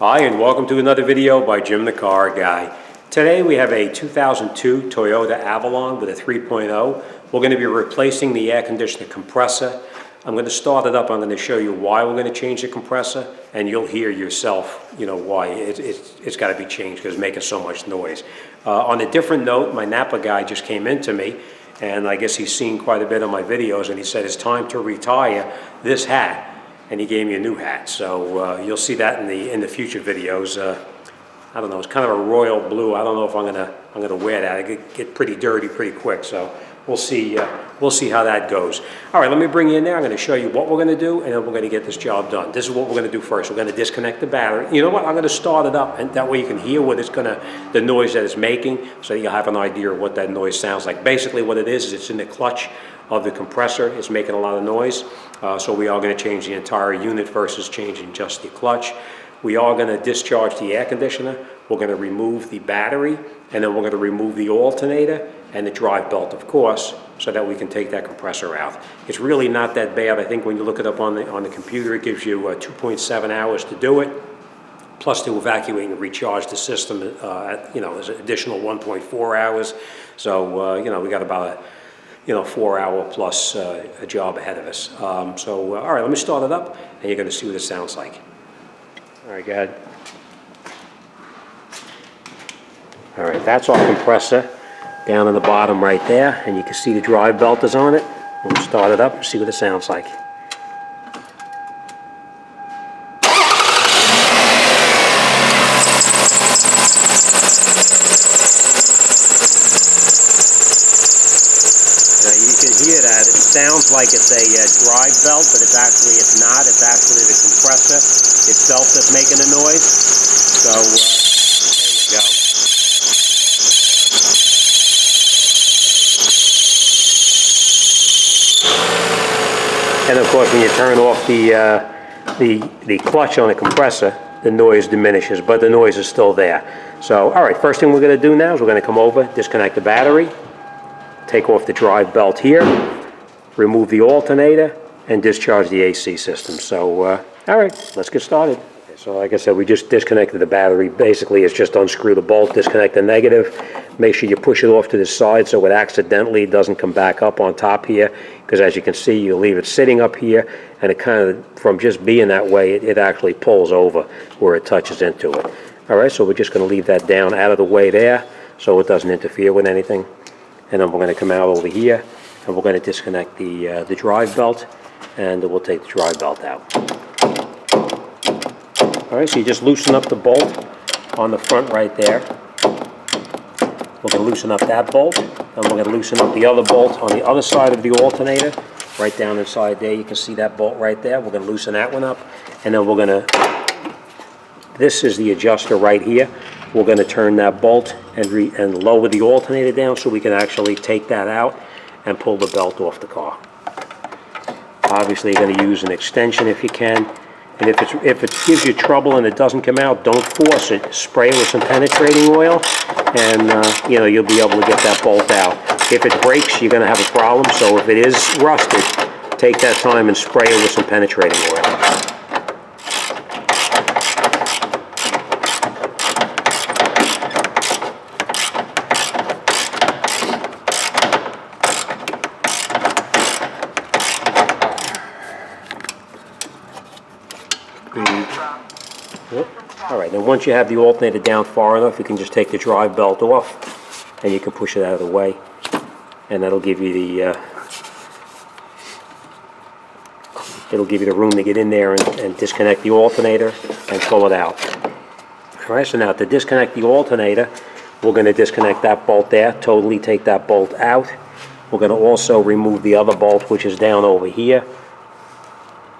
Hi, and welcome to another video by Jimthecarguy. Today we have a 2002 Toyota Avalon with a 3.0. We're going to be replacing the air conditioner compressor. I'm going to start it up. I'm going to show you why we're going to change the compressor, and you'll hear yourself, why it's got to be changed because it's making so much noise. On a different note, my Napa guy just came in to me, and I guess he's seen quite a bit of my videos, and he said it's time to retire this hat. And he gave me a new hat, so you'll see that in the future videos. I don't know, it's kind of a royal blue. I don't know if I'm gonna wear that. It get pretty dirty pretty quick, so we'll see how that goes. All right, let me bring you in there. I'm going to show you what we're going to do, and then we're going to get this job done. This is what we're going to do first. We're going to disconnect the battery. You know what? I'm going to start it up, and that way you can hear the noise that it's making, so you'll have an idea of what that noise sounds like. Basically, what it is it's in the clutch of the compressor. It's making a lot of noise. So we are going to change the entire unit versus changing just the clutch. We are going to discharge the air conditioner. We're going to remove the battery, and then we're going to remove the alternator and the drive belt, of course, so that we can take that compressor out. It's really not that bad. I think when you look it up on the computer, it gives you 2.7 hours to do it, plus to evacuate and recharge the system. There's an additional 1.4 hours. So we got about a 4-hour plus a job ahead of us. All right, let me start it up, and you're going to see what it sounds like. All right, go ahead. All right, that's our compressor down in the bottom right there, and you can see the drive belt is on it. We'll start it up and see what it sounds like. Hear that. It sounds like it's a drive belt, but it's not. It's actually the compressor itself that's making the noise. So there you go. And of course, when you turn off the clutch on the compressor, the noise diminishes, but the noise is still there. So, all right, first thing we're going to do now is we're going to come over, disconnect the battery, take off the drive belt here, remove the alternator, and discharge the AC system. So, all right, let's get started. So like I said, we just disconnected the battery. Basically, it's just unscrew the bolt, disconnect the negative, make sure you push it off to the side so it accidentally doesn't come back up on top here, because as you can see, you leave it sitting up here, and it kind of, from just being that way, it actually pulls over where it touches into it. All right, so we're just going to leave that down out of the way there so it doesn't interfere with anything. And then we're going to come out over here, and we're going to disconnect the drive belt, and we'll take the drive belt out. All right, so you just loosen up the bolt on the front right there. We're going to loosen up that bolt, and we're going to loosen up the other bolt on the other side of the alternator, right down inside there. You can see that bolt right there. We're going to loosen that one up, and then we're going to, this is the adjuster right here. We're going to turn that bolt and lower the alternator down so we can actually take that out and pull the belt off the car. Obviously, you're going to use an extension if you can. And if it gives you trouble and it doesn't come out, don't force it. Spray it with some penetrating oil, and you'll be able to get that bolt out. If it breaks, you're going to have a problem. So if it is rusted, take that time and spray it with some penetrating oil. All right, then once you have the alternator down far enough, you can just take the drive belt off, and you can push it out of the way, and that'll give you the room to get in there and disconnect the alternator and pull it out. All right, so now to disconnect the alternator, we're going to disconnect that bolt there, totally take that bolt out. We're going to also remove the other bolt, which is down over here.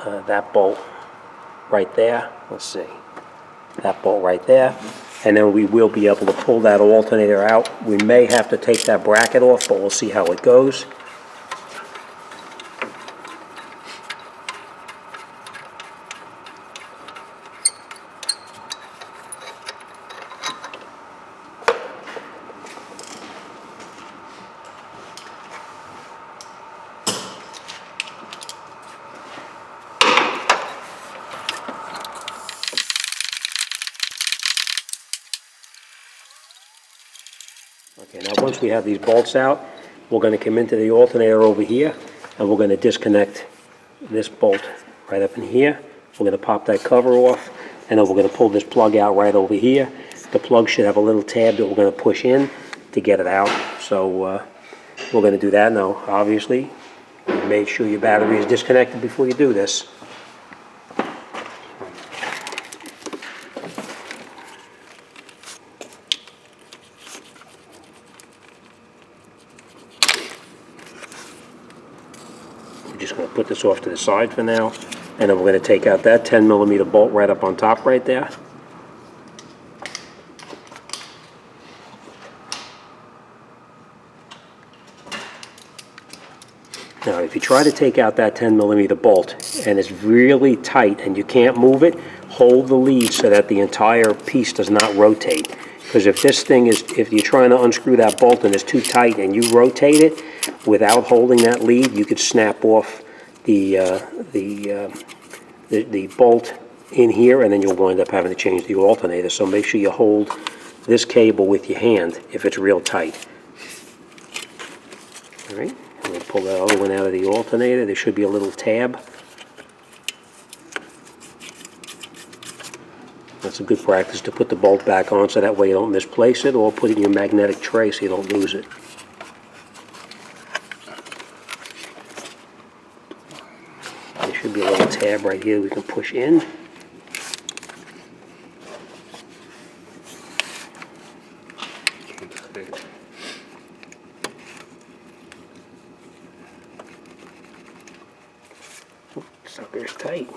That bolt right there. Let's see. That bolt right there. And then we will be able to pull that alternator out. We may have to take that bracket off, but we'll see how it goes. Okay, now once we have these bolts out, we're going to come into the alternator over here, and we're going to disconnect this bolt right up in here. We're going to pop that cover off, and then we're going to pull this plug out right over here. The plug should have a little tab that we're going to push in to get it out. So we're going to do that now. Obviously, make sure your battery is disconnected before you do this. We're just going to put this off to the side for now, and then we're going to take out that 10mm bolt right up on top right there. Now, if you try to take out that 10mm bolt and it's really tight and you can't move it, hold the lead so that the entire piece does not rotate. Because if you're trying to unscrew that bolt and it's too tight and you rotate it without holding that lead, you could snap off the bolt in here, and then you'll wind up having to change the alternator. So make sure you hold this cable with your hand if it's real tight. All right. I'm going to pull that other one out of the alternator. There should be a little tab. That's a good practice to put the bolt back on so that way you don't misplace it, or put it in your magnetic tray so you don't lose it. There should be a little tab right here we can push in. Sucker's tight.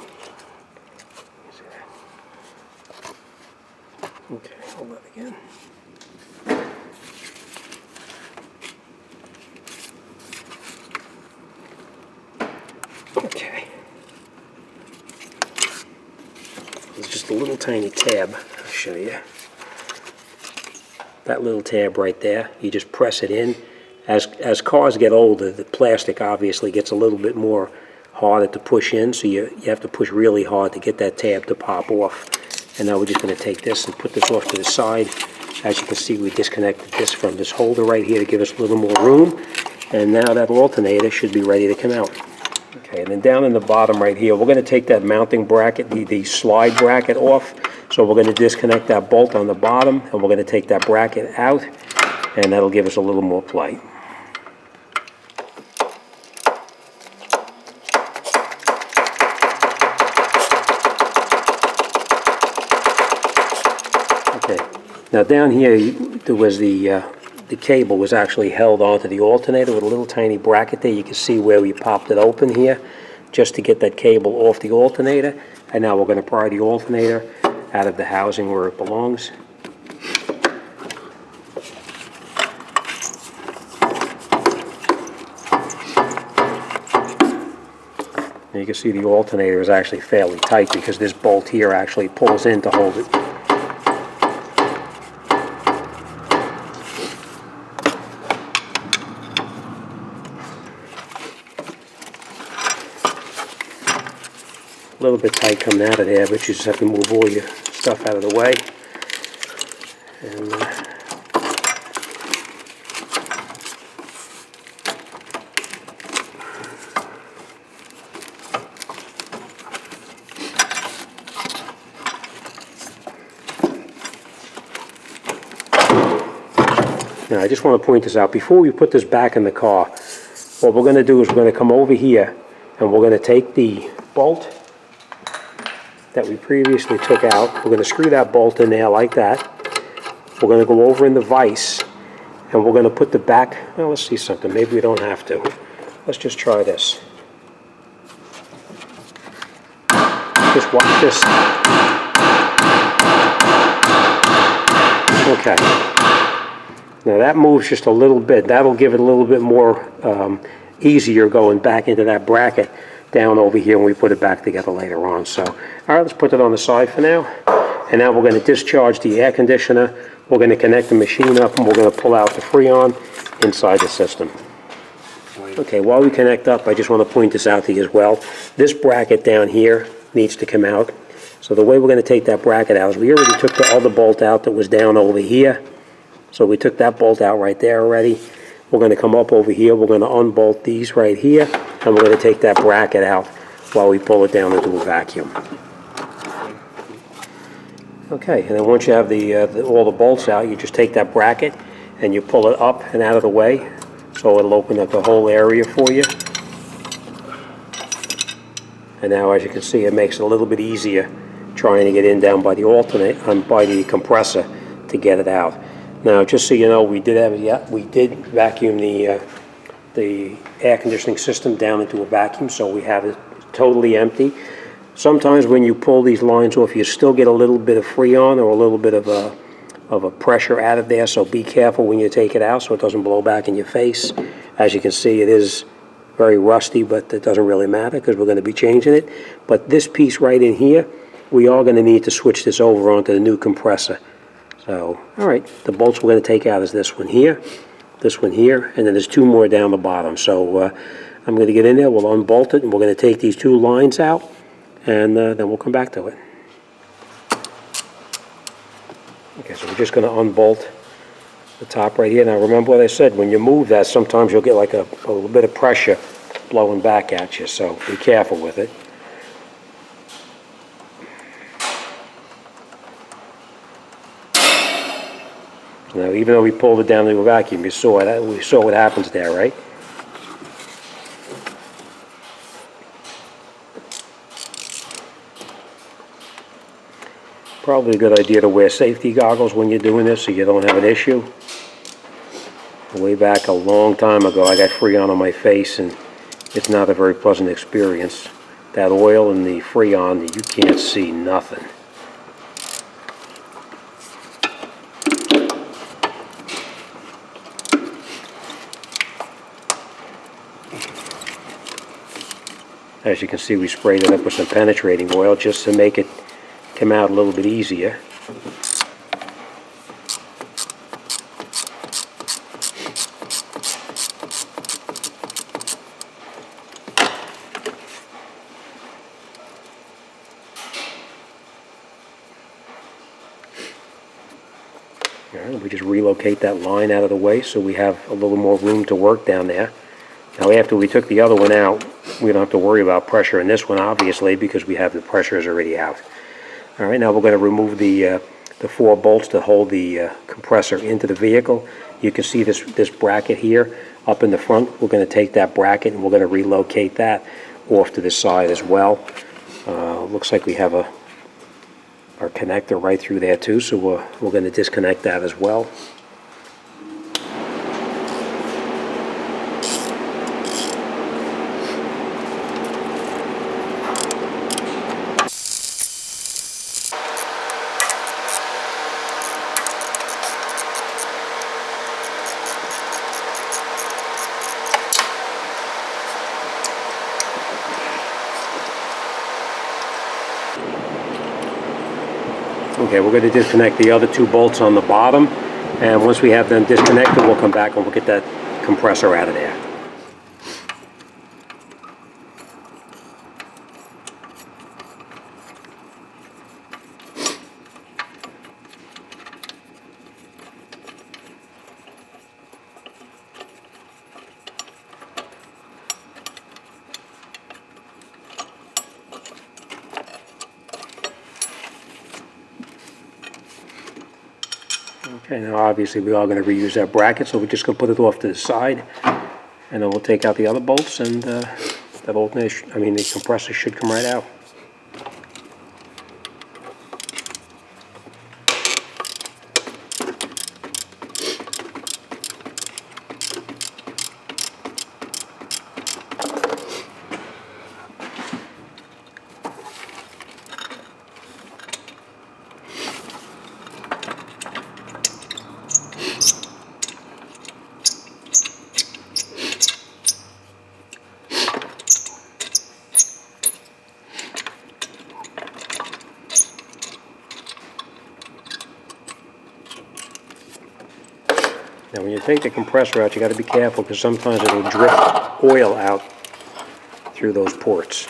Okay, hold that again. Okay. There's just a little tiny tab. I'll show you. That little tab right there, you just press it in. As cars get older, the plastic obviously gets a little bit more harder to push in, so you have to push really hard to get that tab to pop off. And now we're just going to take this and put this off to the side. As you can see, we disconnected this from this holder right here to give us a little more room. And now that alternator should be ready to come out. Okay, and then down in the bottom right here, we're going to take that mounting bracket, the slide bracket off. So we're going to disconnect that bolt on the bottom, and we're going to take that bracket out, and that'll give us a little more play. Now down here, there was the cable was actually held onto the alternator with a little tiny bracket there. You can see where we popped it open here, just to get that cable off the alternator. And now we're going to pry the alternator out of the housing where it belongs. And you can see the alternator is actually fairly tight because this bolt here actually pulls in to hold it. A little bit tight coming out of there, but you just have to move all your stuff out of the way. And now I just want to point this out. Before we put this back in the car, what we're going to do is we're going to come over here and we're going to take the bolt that we previously took out. We're going to screw that bolt in there like that. We're going to go over in the vise and we're going to put the back, well, let's see something, maybe we don't have to. Let's just try this. Just watch this. Okay. Now that moves just a little bit. That'll give it a little bit more easier going back into that bracket down over here when we put it back together later on. So, all right, let's put it on the side for now. And now we're going to discharge the air conditioner. We're going to connect the machine up and we're going to pull out the freon inside the system. Okay, while we connect up, I just want to point this out to you as well. This bracket down here needs to come out. So the way we're going to take that bracket out is we already took the other bolt out that was down over here. So we took that bolt out right there already. We're going to come up over here. We're going to unbolt these right here, and we're going to take that bracket out while we pull it down into a vacuum. Okay, and then once you have all the bolts out, you just take that bracket and you pull it up and out of the way, so it'll open up the whole area for you. And now, as you can see, it makes it a little bit easier trying to get in down by the by the compressor to get it out. Now, just so you know, we did vacuum the air conditioning system down into a vacuum, so we have it totally empty. Sometimes when you pull these lines off, you still get a little bit of freon or a little bit of a pressure out of there, so be careful when you take it out so it doesn't blow back in your face. As you can see, it is very rusty, but it doesn't really matter because we're going to be changing it. But this piece right in here, we are going to need to switch this over onto the new compressor. So, all right, the bolts we're going to take out is this one here, and then there's two more down the bottom. So I'm going to get in there, we'll unbolt it, and we're going to take these two lines out, and then we'll come back to it. Okay, so we're just going to unbolt the top right here. Now remember what I said, when you move that, sometimes you'll get like a little bit of pressure blowing back at you, so be careful with it. Now, even though we pulled it down into a vacuum, we saw what happens there, right? Probably a good idea to wear safety goggles when you're doing this so you don't have an issue. Way back a long time ago, I got freon on my face, and it's not a very pleasant experience. That oil and the freon, you can't see nothing. As you can see, we sprayed it up with some penetrating oil just to make it come out a little bit easier. All right, we just relocate that line out of the way so we have a little more room to work down there. Now, after we took the other one out, we don't have to worry about pressure in this one, obviously, because we have the pressures already out. All right, now we're going to remove the 4 bolts to hold the compressor into the vehicle. You can see this bracket here up in the front. We're going to take that bracket and we're going to relocate that off to the side as well. Looks like we have our connector right through there too, so we're going to disconnect that as well. Okay, we're going to disconnect the other 2 bolts on the bottom, and once we have them disconnected, we'll come back and we'll get that compressor out of there. Okay, now obviously we are going to reuse that bracket, so we're just going to put it off to the side, and then we'll take out the other bolts, and the compressor should come right out. Now when you take the compressor out, you got to be careful because sometimes it'll drip oil out through those ports.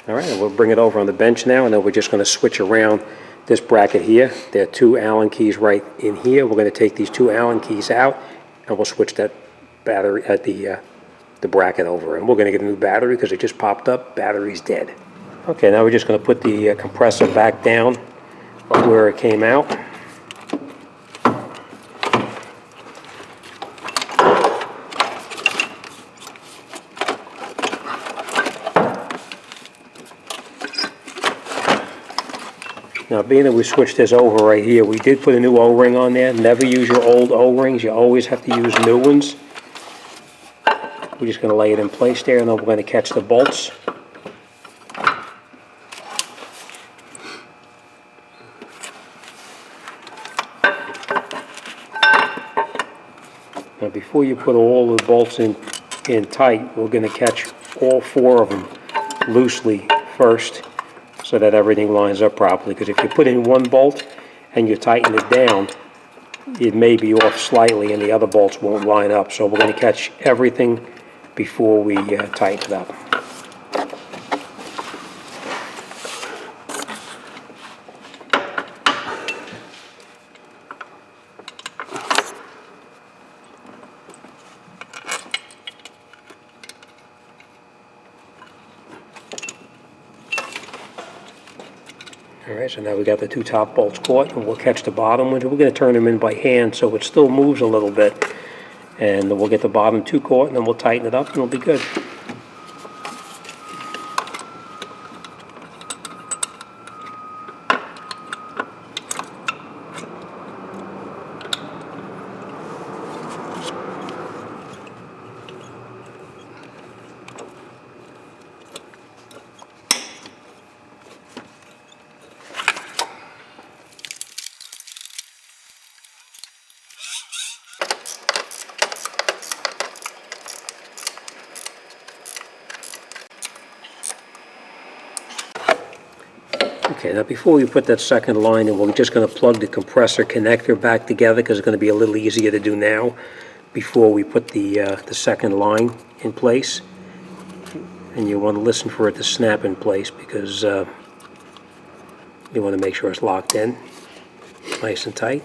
All right, we'll bring it over on the bench now, and then we're just going to switch around this bracket here. There are two Allen keys right in here. We're going to take these two Allen keys out, and we'll switch that battery at the bracket over. And we're going to get a new battery because it just popped up. Battery's dead. Okay, now we're just going to put the compressor back down where it came out. Now, being that we switched this over right here, we did put a new O-ring on there. Never use your old O-rings. You always have to use new ones. We're just going to lay it in place there, and then we're going to catch the bolts. Now, before you put all the bolts in tight, we're going to catch all four of them loosely first, so that everything lines up properly. Because if you put in one bolt and you tighten it down, it may be off slightly and the other bolts won't line up. So we're going to catch everything before we tighten it up. Alright, so now we got the two top bolts caught, and we'll catch the bottom ones. We're going to turn them in by hand so it still moves a little bit. And we'll get the bottom two caught, and then we'll tighten it up, and it'll be good. Okay, now before we put that second line in, we're just going to plug the compressor connector back together because it's going to be a little easier to do now before we put the second line in place. And you want to listen for it to snap in place because you want to make sure it's locked in nice and tight.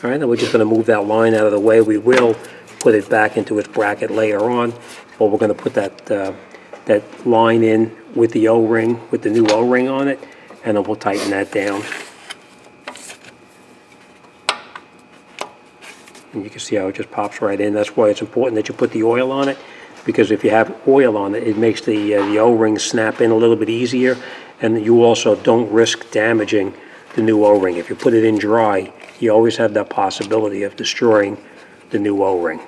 All right, now we're just going to move that line out of the way. We will put it back into its bracket later on, but we're going to put that line in with the O-ring, with the new O-ring on it, and then we'll tighten that down. And you can see how it just pops right in. That's why it's important that you put the oil on it, because if you have oil on it, it makes the O-ring snap in a little bit easier, and you also don't risk damaging the new O-ring. If you put it in dry, you always have that possibility of destroying the new O-ring.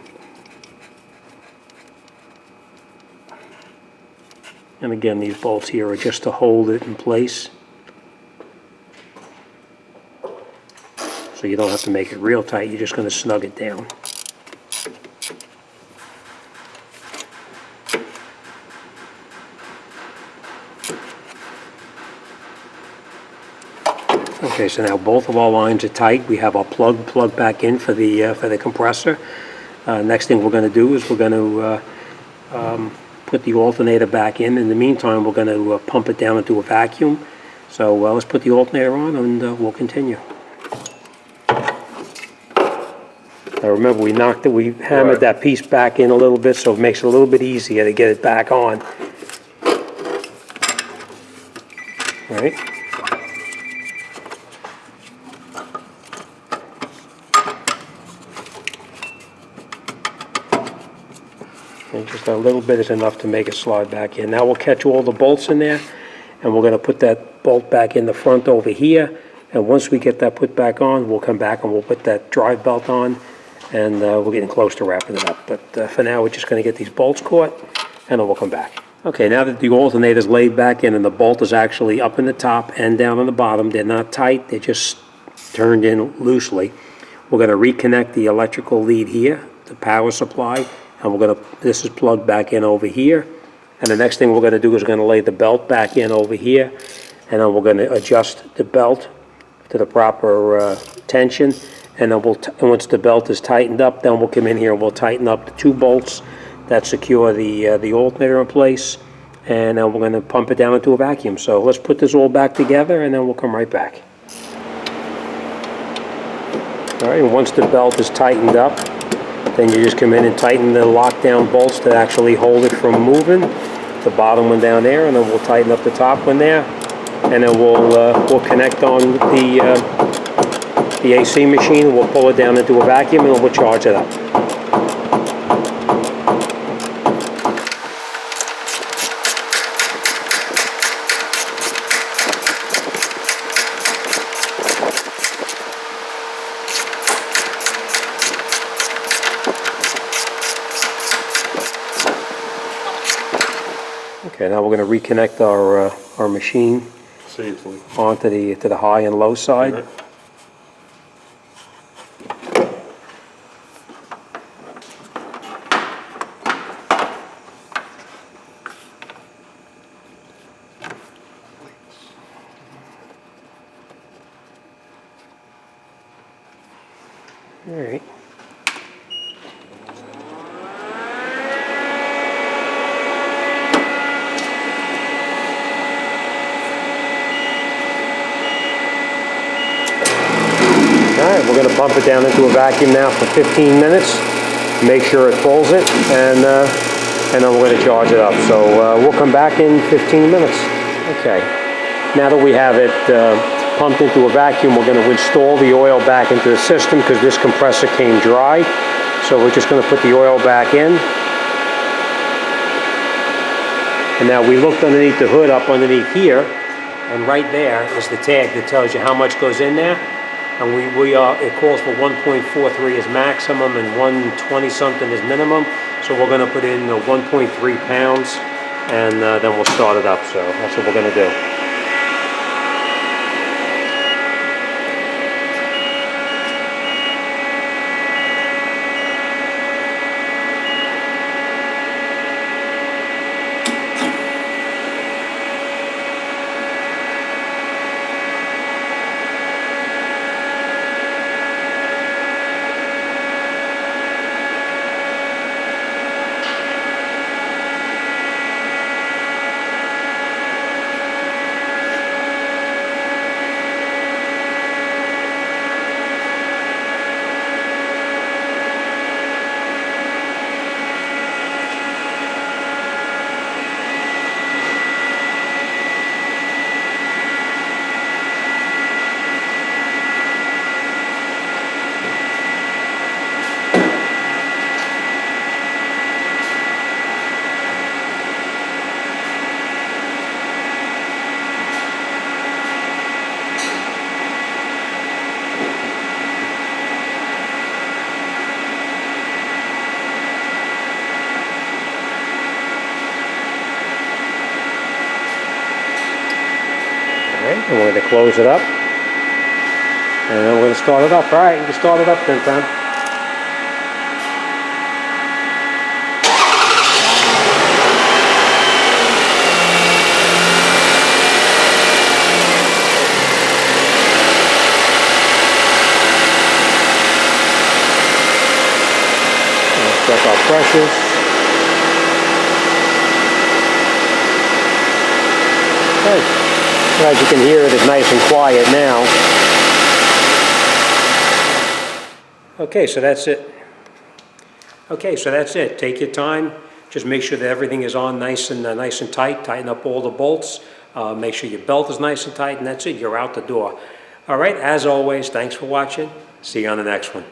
And again, these bolts here are just to hold it in place, so you don't have to make it real tight. You're just going to snug it down. Okay, so now both of our lines are tight. We have our plug back in for the compressor. Next thing we're going to do is we're going to put the alternator back in. In the meantime, we're going to pump it down into a vacuum. So let's put the alternator on, and we'll continue. Now remember, we hammered that piece back in a little bit, so it makes it a little bit easier to get it back on. All right. And just a little bit is enough to make it slide back in. Now we'll catch all the bolts in there, and we're going to put that bolt back in the front over here. And once we get that put back on, we'll come back and we'll put that drive belt on, and we're getting close to wrapping it up. But for now, we're just going to get these bolts caught, and then we'll come back. Okay, now that the alternator's laid back in and the bolt is actually up in the top and down on the bottom, they're not tight, they're just turned in loosely. We're going to reconnect the electrical lead here, the power supply, and this is plugged back in over here. And the next thing we're going to do is we're going to lay the belt back in over here, and then we're going to adjust the belt to the proper tension. And then once the belt is tightened up, then we'll come in here and we'll tighten up the two bolts that secure the alternator in place, and then we're going to pump it down into a vacuum. So let's put this all back together, and then we'll come right back. All right, and once the belt is tightened up, then you just come in and tighten the lockdown bolts that actually hold it from moving. The bottom one down there, and then we'll tighten up the top one there, and then we'll connect on the AC machine. We'll pull it down into a vacuum, and we'll charge it up. Okay, now we're going to reconnect our machine safely onto the high and low side. Right. All right. Alright, we're going to pump it down into a vacuum now for 15 minutes. Make sure it pulls it, and then we're going to charge it up. So we'll come back in 15 minutes. Okay, now that we have it pumped into a vacuum, we're going to install the oil back into the system because this compressor came dry. So we're just going to put the oil back in. And now we looked underneath the hood, up underneath here, and right there is the tag that tells you how much goes in there. And it calls for 1.43 as maximum and 120 something as minimum. So we're going to put in 1.3 pounds, and then we'll start it up. So that's what we're going to do. And we're going to close it up, and then we're going to start it up. All right, you can start it up then, Tom. Let's check our pressures. Okay. As you can hear, it is nice and quiet now. Okay, so that's it. Okay, so that's it. Take your time. Just make sure that everything is on nice and tight. Tighten up all the bolts. Make sure your belt is nice and tight, and that's it. You're out the door. All right, as always, thanks for watching. See you on the next one.